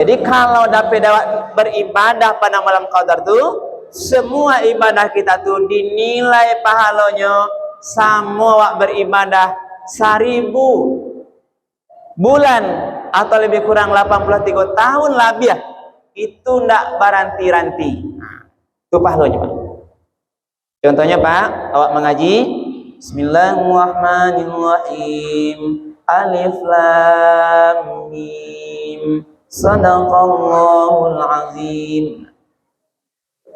Jadi kalau dapat beribadah pada malam Qadar tuh, semua ibadah kita tuh dinilai pahalanya sama wak beribadah 1000 bulan atau lebih kurang 83 tahun lebih. Itu ndak baranti-ranti. Nah, itu pahalanya, Pak. Contohnya, Pak, awak mengaji Bismillahirrahmanirrahim. Alif Lam Mim. Shadaqallahul Azim.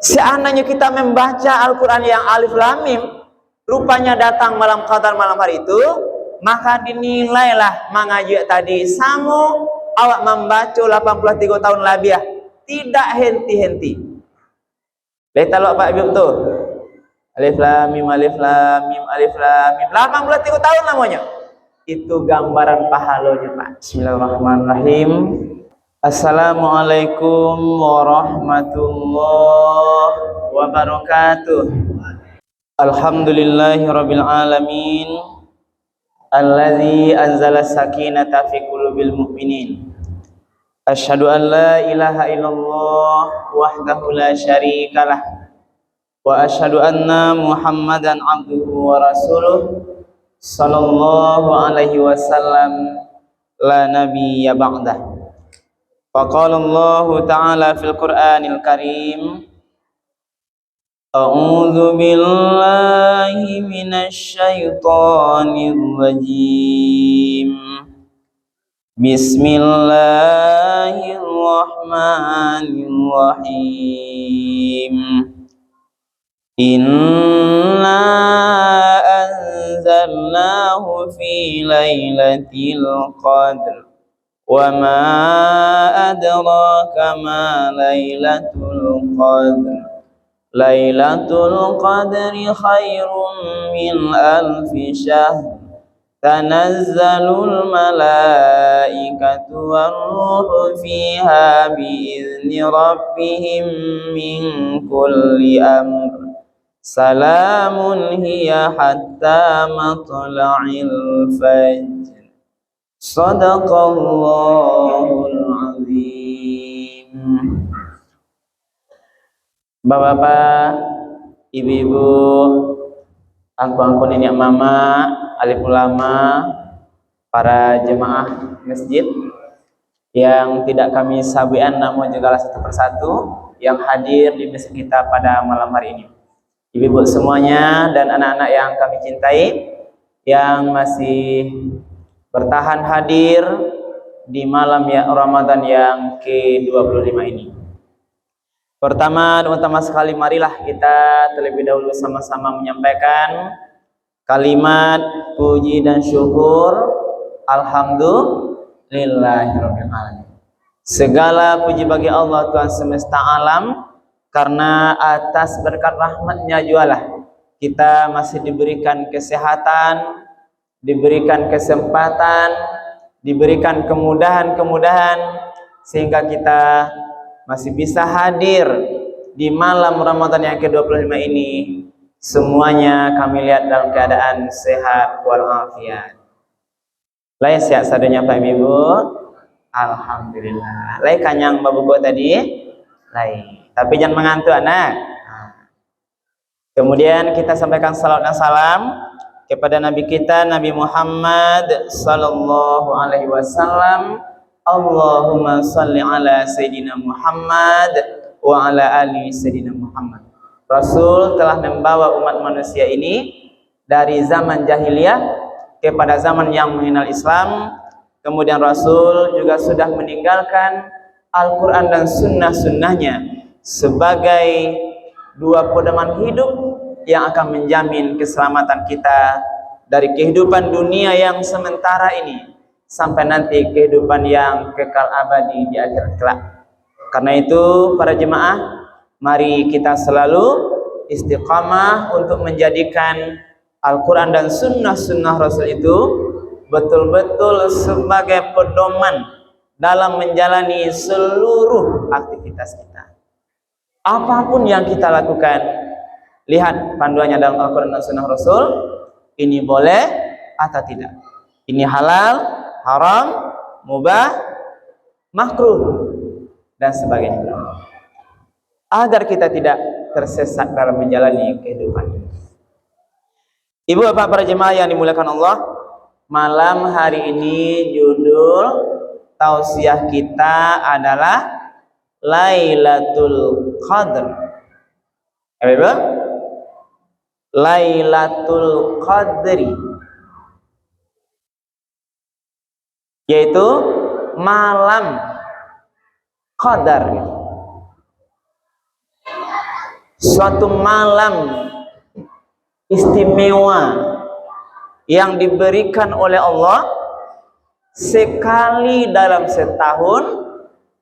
Seandainya kita membaca Al-Quran yang Alif Lam Mim, rupanya datang malam Qadar malam hari itu, maka dinilailah mengaji tadi sama awak membaca 83 tahun lebih, tidak henti-henti. Lihat kalau Pak Ibu tuh Alif Lam Mim, Alif Lam Mim, Alif Lam Mim, 83 tahun namanya. Itu gambaran pahalanya, Pak. Bismillahirrahmanirrahim. Assalamualaikum warahmatullahi wabarakatuh. Alhamdulillahirabbil alamin. Allazi anzala sakinata fi qulubil mu'minin. Asyhadu an la ilaha illallah wahdahu la syarikalah wa asyhadu anna Muhammadan abduhu wa rasuluh sallallahu alaihi wasallam la nabiyya ba'dah. Faqala Allah ta'ala fil Qur'anil Karim A'udzu billahi minasy syaithanir rajim. Bismillahirrahmanirrahim. Inna anzalnahu fi lailatul qadr wa ma adraka ma lailatul qadr. Lailatul qadri khairum min alfi syahr. Tanazzalul malaikatu warruhu fiha biizni rabbihim min kulli amr. Salamun hiya hatta matla'il fajr. Shadaqallahul azim. Bapak-bapak, ibu-ibu, angku-angku nenek mama, alim ulama, para jemaah masjid yang tidak kami sabian namun juga satu persatu yang hadir di masjid kita pada malam hari ini. Ibu-ibu semuanya dan anak-anak yang kami cintai yang masih bertahan hadir di malam ya Ramadan yang ke-25 ini. Pertama sekali marilah kita terlebih dahulu sama-sama menyampaikan kalimat puji dan syukur alhamdulillahirabbil alamin. Segala puji bagi Allah Tuhan semesta alam, karena atas berkat rahmatnya jualah kita masih diberikan kesehatan, diberikan kesempatan, diberikan kemudahan-kemudahan sehingga kita masih bisa hadir di malam Ramadan yang ke-25 ini. Semuanya kami lihat dalam keadaan sehat walafiat. Lai sehat sadanya Pak Ibu. Alhamdulillah. Lai kanyang babuku tadi. Lai. Tapi jangan mengantuk anak. Kemudian kita sampaikan salawat dan salam kepada Nabi kita Nabi Muhammad sallallahu alaihi wasallam. Allahumma salli ala Sayyidina Muhammad wa ala ali Sayyidina Muhammad. Rasul telah membawa umat manusia ini dari zaman jahiliyah kepada zaman yang mengenal Islam. Kemudian Rasul juga sudah meninggalkan Al-Quran dan sunnah-sunnahnya sebagai dua pedoman hidup yang akan menjamin keselamatan kita dari kehidupan dunia yang sementara ini sampai nanti kehidupan yang kekal abadi di akhirat kelak. Karena itu para jemaah, mari kita selalu istiqamah untuk menjadikan Al-Quran dan sunnah-sunnah Rasul itu betul-betul sebagai pedoman dalam menjalani seluruh aktivitas kita. Apapun yang kita lakukan, lihat panduannya dalam Al-Quran dan sunnah Rasul, ini boleh atau tidak, ini halal, haram, mubah, makruh. dan sebagainya. Agar kita tidak tersesat dalam menjalani kehidupan ini. Ibu bapak para jemaah yang dimuliakan Allah, malam hari ini judul tausiah kita adalah Lailatul Qadr. Ibu? Lailatul Qadri, yaitu malam Qadar, suatu malam istimewa yang diberikan oleh Allah sekali dalam setahun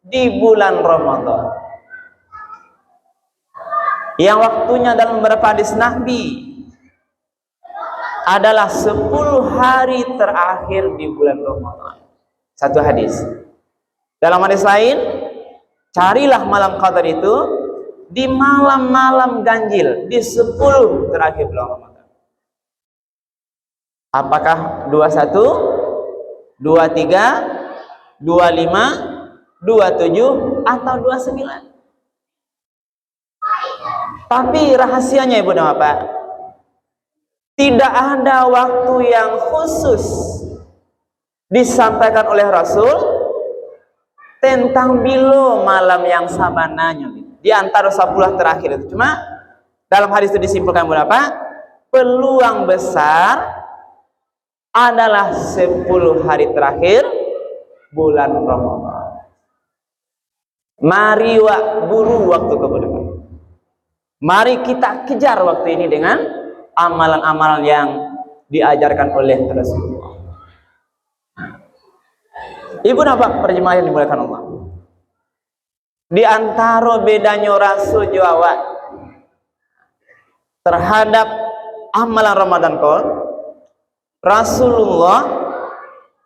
di bulan Ramadan, yang waktunya dalam beberapa hadis Nabi adalah 10 hari terakhir di bulan Ramadan. Satu hadis. Dalam hadis lain, carilah malam Qadar itu di malam-malam ganjil, di 10 terakhir bulan Ramadan. Apakah 21, 23, 25, 27 atau 29? Tapi rahasianya Ibu dan Bapak, tidak ada waktu yang khusus disampaikan oleh Rasul tentang bilo malam yang sabananya di antara 10 terakhir itu. Cuma dalam hadis itu disimpulkan berapa? Peluang besar adalah 10 hari terakhir bulan Ramadan. Mari buru waktu kemudian. Mari kita kejar waktu ini dengan amalan-amalan yang diajarkan oleh Rasulullah. Ibu bapak perjemaah yang dimuliakan Allah, di antara bedanya Rasul Jawa terhadap amalan Ramadan kau, Rasulullah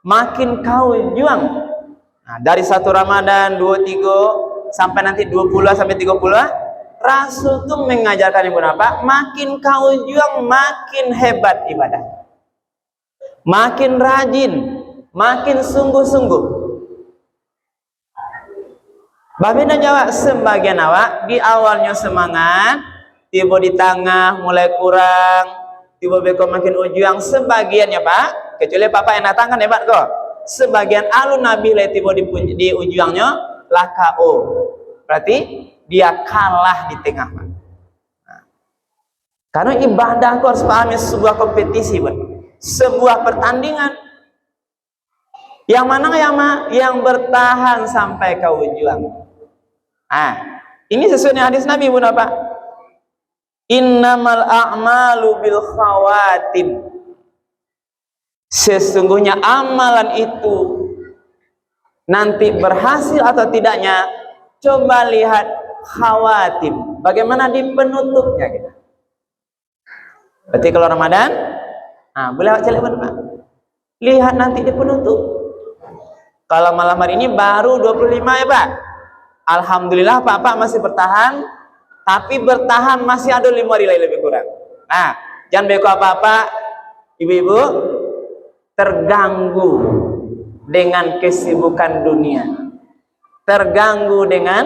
makin kau juang. Nah, dari 1 Ramadan 23 sampai nanti 20 sampai 30, Rasul tuh mengajarkan Ibu bapak, makin kau juang makin hebat ibadah, makin rajin, makin sungguh-sungguh. Babina Jawa sebagian awak di awalnya semangat, tiba di tengah mulai kurang, tiba beko makin ujung. Sebagiannya Pak, kecuali Papa yang datang kan hebat kok. Sebagian alun nabi le tiba di ujungnya lah KO. Berarti dia kalah di tengah Pak. Nah, karena ibadah kau harus pahami sebuah kompetisi, sebuah pertandingan. Yang mana yang bertahan sampai ke ujung. Ah, ini sesuai dengan hadis Nabi Ibu Bapak. Innamal a'malu bil khawatim. Sesungguhnya amalan itu nanti berhasil atau tidaknya, coba lihat khawatim. Bagaimana di penutupnya kita. Berarti kalau Ramadan, boleh cek Pak. Lihat nanti di penutup. Kalau malam hari ini baru 25 ya Pak. Alhamdulillah Pak masih bertahan. Tapi bertahan masih ada 5 hari lagi lebih kurang. Nah, jangan beko apa-apa ibu-ibu terganggu dengan kesibukan dunia. Terganggu dengan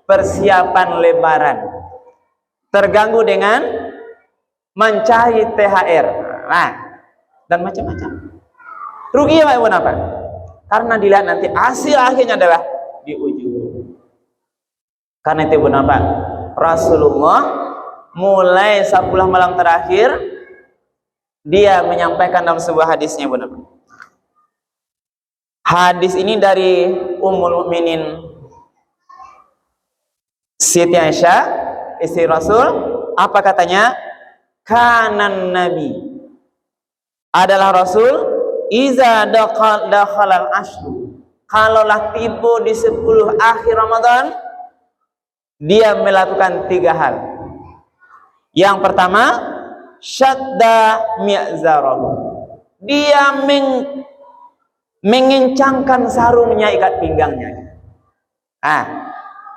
persiapan lebaran. Terganggu dengan mencari THR. Nah, dan macam-macam. Rugi ya Pak Ibu apa? Karena dilihat nanti hasil akhirnya adalah di ujung. Karena itu Ibu Bapak, Rasulullah mulai 10 malam terakhir dia menyampaikan dalam sebuah hadisnya Ibu Bapak. Hadis ini dari Ummul Mukminin Siti Aisyah, istri Rasul. Apa katanya? Kanan Nabi adalah Rasul iza dakhalal ashru, kalaulah tiba di 10 akhir Ramadan, dia melakukan 3 hal. Yang pertama, syadda mi'zarahu, dia mengencangkan sarungnya, ikat pinggangnya.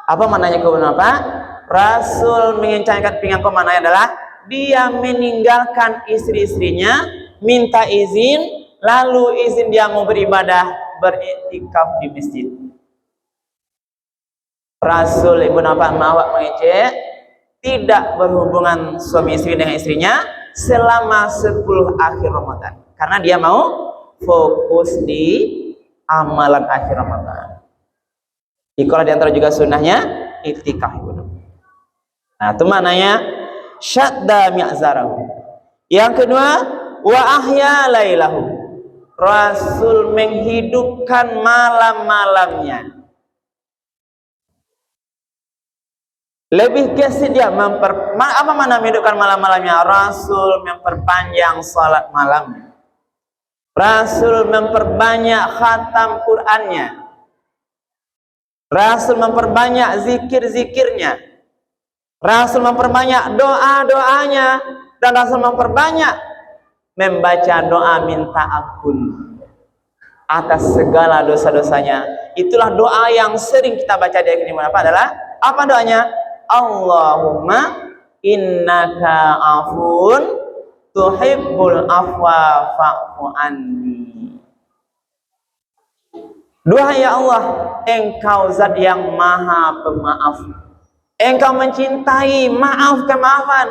Apa maknanya apa? Rasul mengencangkan pinggang kau, maknanya adalah dia meninggalkan istri-istrinya, minta izin, lalu izin dia mau beribadah, beriktikaf di masjid. Rasul Ibnu Abbas mawak mengecek tidak berhubungan suami istri dengan istrinya selama 10 akhir Ramadan, karena dia mau fokus di amalan akhir Ramadan. Ikulah di antara juga sunnahnya itikaf. Nah, itu maknanya syadda mi'zarahu. Yang kedua, wa ahya lailahu. Rasul menghidupkan malam-malamnya. Lebih gesit dia apa mana menghidupkan malam-malamnya? Rasul memperpanjang salat malamnya. Rasul memperbanyak khatam Qur'annya. Rasul memperbanyak zikir-zikirnya. Rasul memperbanyak doa-doanya. Dan Rasul memperbanyak membaca doa minta ampun atas segala dosa-dosanya. Itulah doa yang sering kita baca di akhir apa adalah apa doanya? Allahumma innaka afun tuhibbul afwa fa'fu anni. Doa ya Allah, Engkau zat yang maha pemaaf. Engkau mencintai maafkan,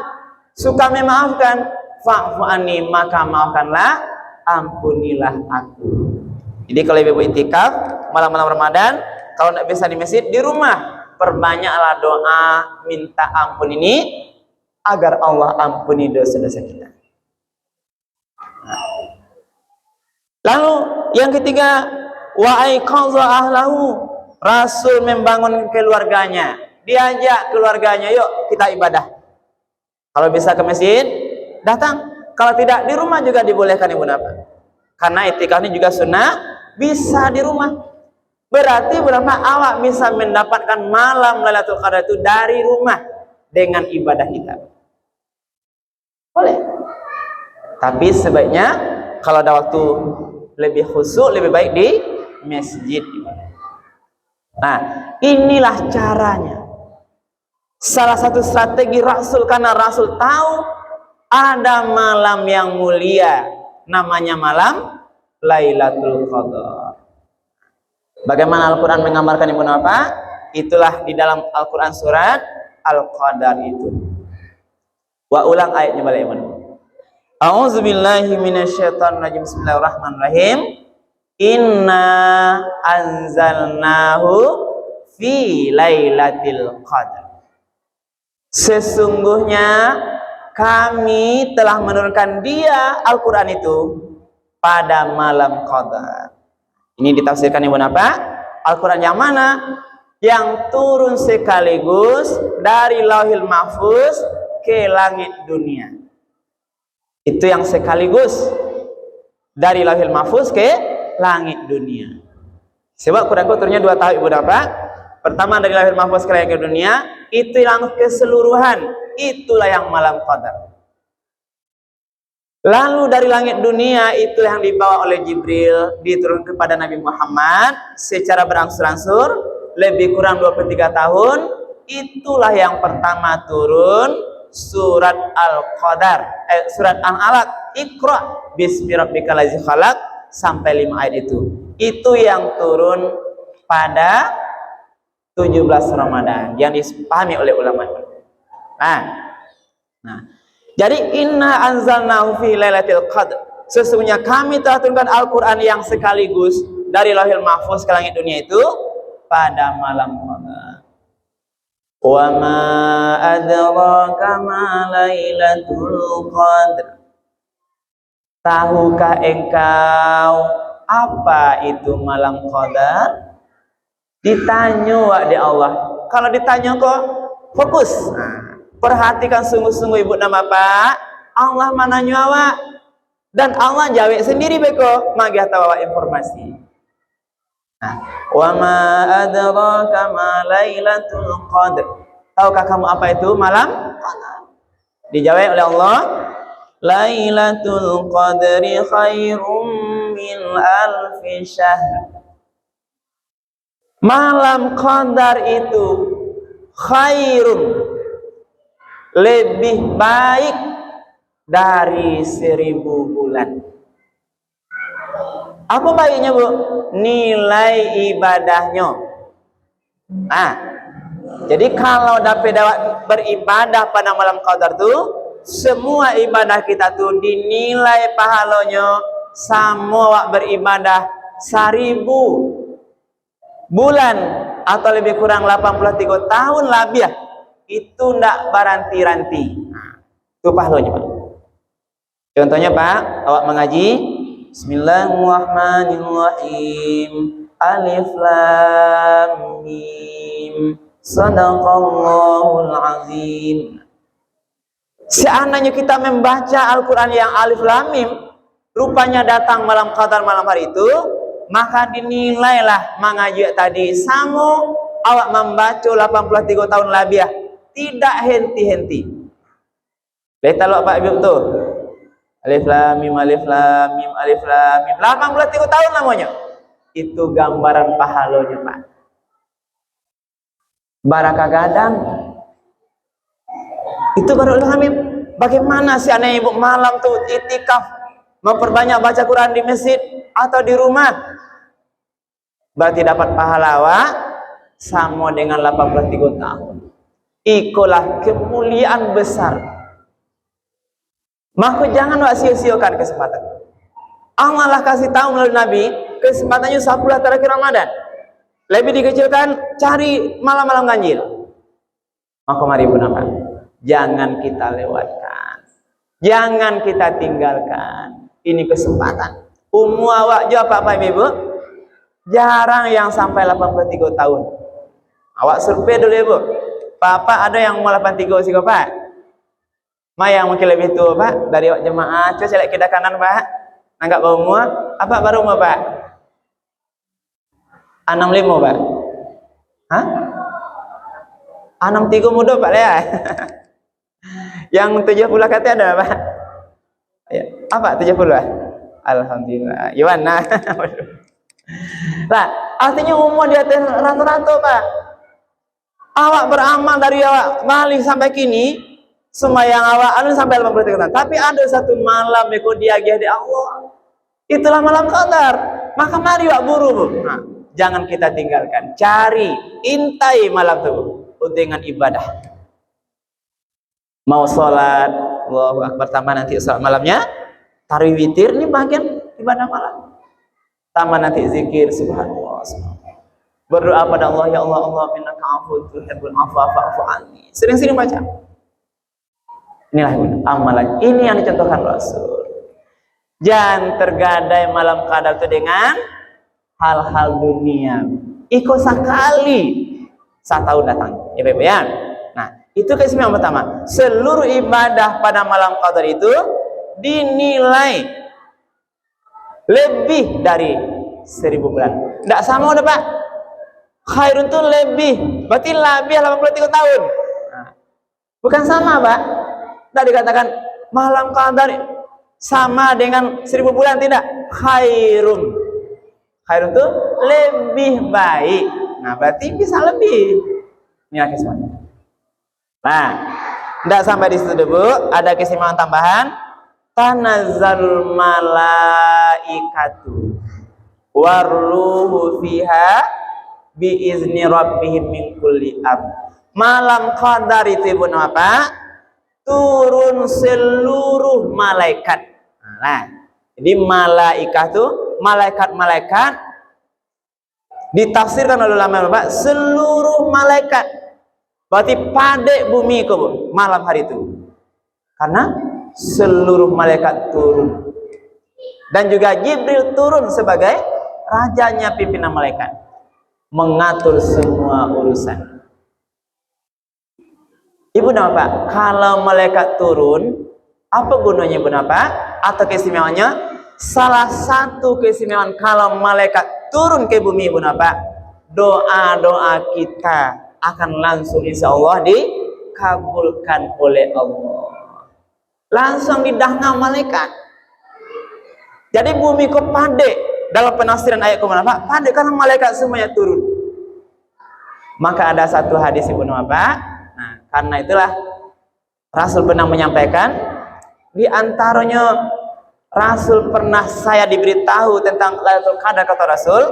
suka memaafkan. Fa'fu anni, maka maafkanlah, ampunilah aku. Jadi kalau ibu itikaf malam-malam Ramadan, kalau tidak bisa di masjid, di rumah perbanyaklah doa minta ampun ini agar Allah ampuni dosa-dosa kita. Lalu yang ketiga, wa aiqadha ahlahu. Rasul membangun keluarganya, diajak keluarganya, yuk kita ibadah. Kalau bisa ke masjid, datang. Kalau tidak, di rumah juga dibolehkan ibu napa. Karena itikaf ini juga sunnah, bisa di rumah. Berarti berapa awak bisa mendapatkan malam Lailatul Qadar itu dari rumah dengan ibadah kita. Boleh. Tapi sebaiknya kalau ada waktu lebih khusyuk, lebih baik di masjid. Nah, inilah caranya. Salah satu strategi Rasul, karena Rasul tahu ada malam yang mulia, namanya malam Lailatul Qadar. Bagaimana Al-Quran menggambarkan ibu apa? Itulah di dalam Al-Quran surat Al-Qadar itu. Wa ulang ayatnya balik ibu. A'udzubillahi minasyaitonirrajim. Bismillahirrahmanirrahim. Inna anzalnahu fi lailatul qadar. Sesungguhnya kami telah menurunkan dia Al-Quran itu pada malam Qadar. Ini ditafsirkan ibu apa? Al-Quran yang mana? Yang turun sekaligus dari Lauhil Mahfuz ke langit dunia. Itu yang sekaligus dari Lauhil Mahfuz ke langit dunia. Sebab Quran turunnya 2 tahun ibu apa? Pertama dari Lauhil Mahfuz ke langit dunia, itu yang keseluruhan, itulah yang malam Qadar. Lalu dari langit dunia itu yang dibawa oleh Jibril diturunkan kepada Nabi Muhammad secara berangsur-angsur lebih kurang 23 tahun. Itulah yang pertama turun surat Al-Qadar, surat Al-Alaq, Iqra bismi rabbikal ladzi khalaq sampai 5 ayat itu. Itu yang turun pada 17 Ramadan yang dipahami oleh ulama. Nah, jadi inna anzalnahu fi lailatul qadar. Sesungguhnya kami telah turunkan Al-Quran yang sekaligus dari Lauhil Mahfuz ke langit dunia itu pada malam Qadar. Wa ma adraka ma lailatul qadar. Tahukah engkau apa itu malam Qadar? Ditanya di Allah. Kalau ditanya kok fokus. Perhatikan sungguh-sungguh ibu nama Pak. Allah mana nyawa dan Allah jawab sendiri beko magih tawa informasi. Wa ma adraka ma lailatul qadar. Tahukah kamu apa itu malam Qadar? Dijawab oleh Allah, Lailatul qadri khairum min alfi syahr. Malam Qadar itu khairun, lebih baik dari 1000 bulan. Apa baiknya bu? Nilai ibadahnya. Jadi kalau dapat beribadah pada malam qadar tuh, semua ibadah kita tuh dinilai pahalanya sama wak beribadah 1000 bulan atau lebih kurang 83 tahun lebih ya. Itu ndak baranti-ranti. Nah, itu pahalanya Pak. Contohnya Pak, awak mengaji Bismillahirrahmanirrahim. Alif Lam Mim. Shadaqallahul Azim. Seandainya kita membaca Al-Quran yang Alif Lam Mim, rupanya datang malam qadar malam hari itu, maka dinilailah mengaji tadi sama awak membaca 83 tahun lebih ya. Tidak henti-henti. Lihat lo Pak Ibu tuh. Alif Lam Mim, Alif Lam Mim, Alif Lam Mim. 83 tahun namanya. Itu gambaran pahalanya Pak. Barakah gadang. Itu baru Alif Lam Mim. Bagaimana sih aneh ibu malam tuh itikaf, memperbanyak baca Quran di masjid atau di rumah? Berarti dapat pahala sama dengan 83 tahun. Ikulah kemuliaan besar. Maka jangan sia-siakan kesempatan. Allah lah kasih tahu melalui Nabi, kesempatannya 10 terakhir Ramadan. Lebih dikecilkan, cari malam-malam ganjil. Maka mari pun apa? Jangan kita lewatkan. Jangan kita tinggalkan. Ini kesempatan. Awak jawab Pak Ibu. Jarang yang sampai 83 tahun. Awak survei dulu Ibu. Papa ada yang mau 83 sih Pak? Ma yang mungkin lebih tua Pak dari awak jemaah. Coba selek kita kanan Pak. Nanggap bau mua. Apa baru mau Pak? 65 Pak. Hah? 63 muda Pak ya. Yang 70 kata ada Pak. Ya. Apa 70? Alhamdulillah. Yohana. Nah, artinya umur di atas rata-rata Pak. Awak beramal dari awak balik sampai kini, semua yang awak anu sampai 83 tahun. Tapi ada satu malam yang diagih di Allah. Itulah malam qadar. Maka mari wak buru Bu. Nah, jangan kita tinggalkan. Cari, intai malam itu dengan ibadah. Mau sholat, Allahu Akbar, tambah nanti sholat malamnya. Tarawih witir ini bagian ibadah malam. Tambah nanti zikir subhanallah. Berdoa pada Allah, ya Allah, Allah innaka afuwwun tuhibbul afwa fa'fu anni. Sering-sering baca. Inilah amalan. Ini yang dicontohkan Rasul. Jangan tergadai malam qadar itu dengan hal-hal dunia. Iko sekali 1 tahun datang. Ya Bapak ya. Nah, itu keistimewaan pertama. Seluruh ibadah pada malam qadar itu dinilai lebih dari 1000 bulan. Tidak sama udah Pak. Khairun itu lebih, berarti lebih 83 tahun. Nah, bukan sama Pak. Tidak dikatakan malam qadar sama dengan 1000 bulan, tidak. Khairun. Khairun itu lebih baik. Nah, berarti bisa lebih. Ini kesimpulan. Nah, tidak sampai di situ dulu. Ada kesimpulan tambahan. Tanazzalul malaikatu warruhu fiha biizni rabbihim min kulli amr. Malam qadar itu Ibu apa? Turun seluruh malaikat. Nah, jadi malaikat itu malaikat-malaikat ditafsirkan oleh ulama Bapak seluruh malaikat. Berarti pada bumi itu Bu, malam hari itu. Karena seluruh malaikat turun. Dan juga Jibril turun sebagai rajanya pimpinan malaikat. Mengatur semua urusan. Ibu Bapak, kalau malaikat turun, apa gunanya Ibu Bapak? Atau keistimewaannya? Salah satu keistimewaan kalau malaikat turun ke bumi Ibu Bapak, doa-doa kita akan langsung insya Allah dikabulkan oleh Allah. Langsung didahna malaikat. Jadi bumi kok pade dalam penafsiran ayat kemana Pak? Pade karena malaikat semuanya turun. Maka ada satu hadis Ibu Bapak. Nah, karena itulah Rasul pernah menyampaikan, di antaranya Rasul pernah saya diberitahu tentang Lailatul Qadar, kata Rasul,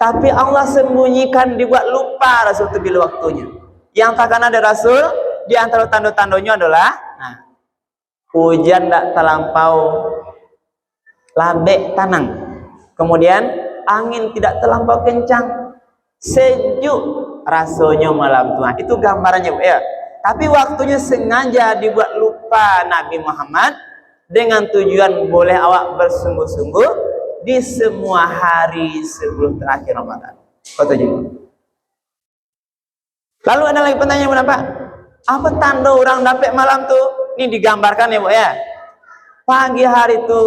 Tapi Allah sembunyikan, dibuat lupa Rasul itu bila waktunya. Yang takkan ada Rasul, di antara tanda-tandanya adalah hujan tidak terlampau labek tanang. Kemudian angin tidak terlampau kencang. Sejuk rasanya malam Tuhan. Itu gambarannya, ya. Tapi waktunya sengaja dibuat lupa Nabi Muhammad dengan tujuan boleh awak bersungguh-sungguh di semua hari sebelum terakhir Ramadan. Kau tujuh. Lalu ada lagi pertanyaan, apa? Apa tanda orang dapat malam tuh? Ini digambarkan ya, Bu ya. Pagi hari itu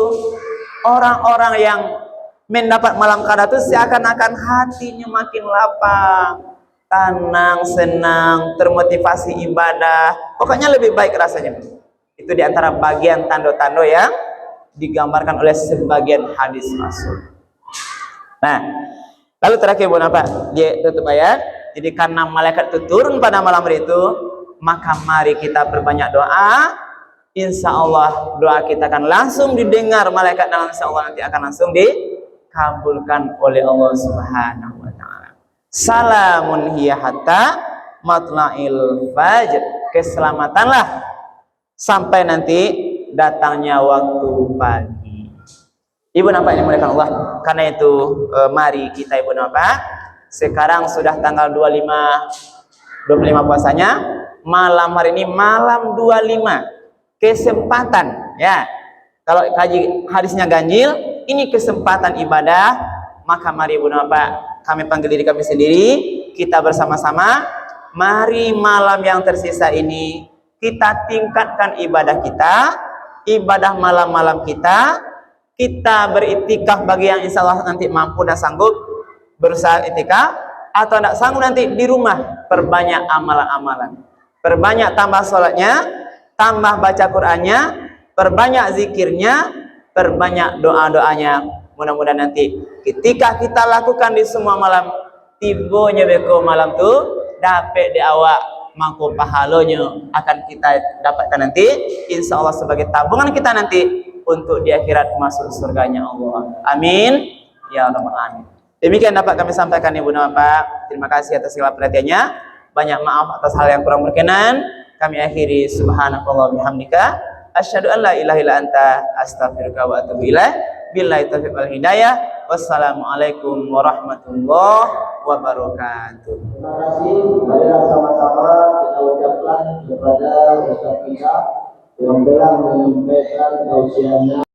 orang-orang yang mendapat malam qadar itu seakan-akan hatinya makin lapang, tenang, senang, termotivasi ibadah. Pokoknya lebih baik rasanya. Itu diantara bagian tanda-tanda yang digambarkan oleh sebagian hadis Rasul. Nah, lalu terakhir Bu apa? Dia tutup ayat. Jadi karena malaikat itu turun pada malam hari itu, maka mari kita perbanyak doa. Insya Allah doa kita akan langsung didengar malaikat, dan insya Allah nanti akan langsung dikabulkan oleh Allah Subhanahu wa Ta'ala. Salamun hiya hatta matla'il fajr. Keselamatanlah sampai nanti datangnya waktu pagi. Ibu nampak yang dimuliakan Allah. Karena itu mari kita ibu nampak. Sekarang sudah tanggal 25 puasanya. Malam hari ini malam 25. Kesempatan ya. Kalau kaji hadisnya ganjil, ini kesempatan ibadah. Maka mari ibu nampak, kami panggil diri kami sendiri, kita bersama-sama. Mari malam yang tersisa ini kita tingkatkan ibadah kita, ibadah malam-malam kita. Kita beriktikaf bagi yang insya Allah nanti mampu dan sanggup berusaha iktikaf, atau tidak sanggup nanti di rumah, perbanyak amalan-amalan, perbanyak tambah sholatnya, tambah baca Qur'annya, perbanyak zikirnya, perbanyak doa-doanya. Mudah-mudahan nanti ketika kita lakukan di semua malam, tibonya beko malam tuh dapat di awak mangko pahalanya akan kita dapatkan nanti insya Allah sebagai tabungan kita nanti untuk di akhirat masuk surganya Allah. Amin ya rabbal alamin. Demikian dapat kami sampaikan Ibu Bapak. Terima kasih atas segala perhatiannya. Banyak maaf atas hal yang kurang berkenan. Kami akhiri subhanakallah bihamdika asyhadu an la ilaha illa anta astaghfiruka wa atubu ilaik. Billahi taufiq wal hidayah. Wassalamualaikum warahmatullahi wabarakatuh. Terima kasih. Marilah sama-sama kita ucapkan kepada Ustaz kita yang telah menyampaikan tausiahnya.